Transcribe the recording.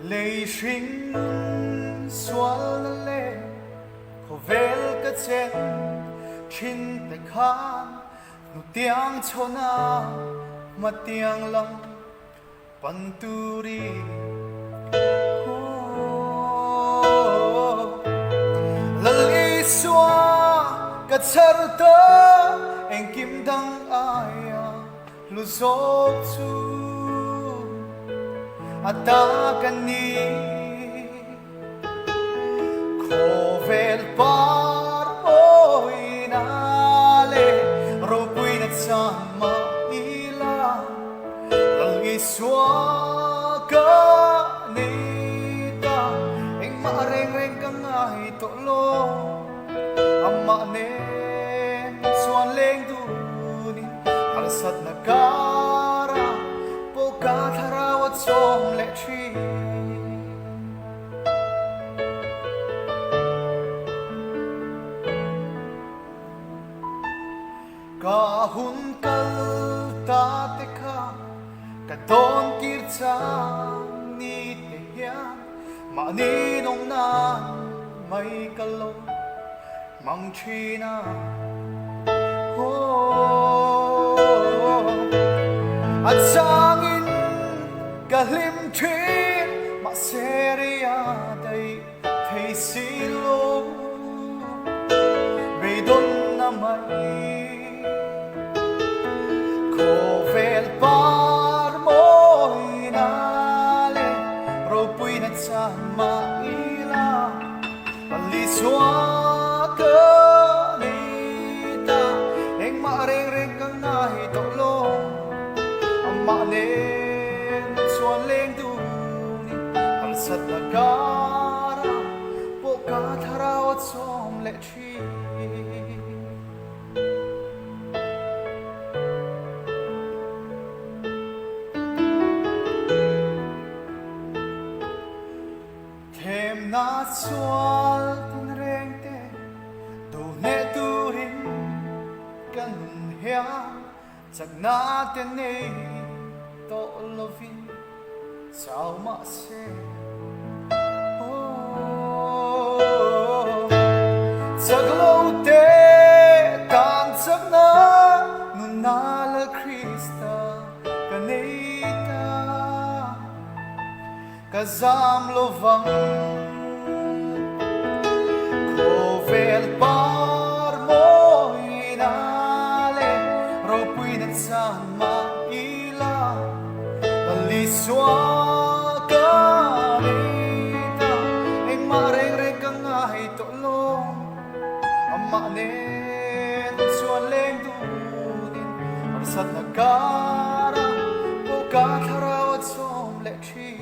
泪心酸了泪，可为个钱，亲得看，努点错那么点lang panturi. Laliswa katsarta en kimdang aya lusok su atakani kovel par oinale ropuy nagsama ila laliswa kanita en maareng-reng kang ay tolo amanen suan leng dunin halasat nagara pokat harawat som lechi kahun kal tateka kadon kirtsang ni teyan maninong nan may kalong mang china at sangin kalimchin maseriyaday thay silo beidon na may kovel par mo inale ropuy nagsama ila aliswa kanita eng maareng-reng kang nahitulong ang manen suan leng dunin halsat nagara pokat harawat som lechi thêm na sual tinrengte do ne turin kanun hea sag natin ay to lovin sao ma se sag lote tan sag na nunala Krista kanita kazam lovang kovel par mo inale ropuy nagsama ila aliswa kanita eng mareng-reng kang ay tulong ang manen suan leng dunin harsat nagara pokat harawat som lechi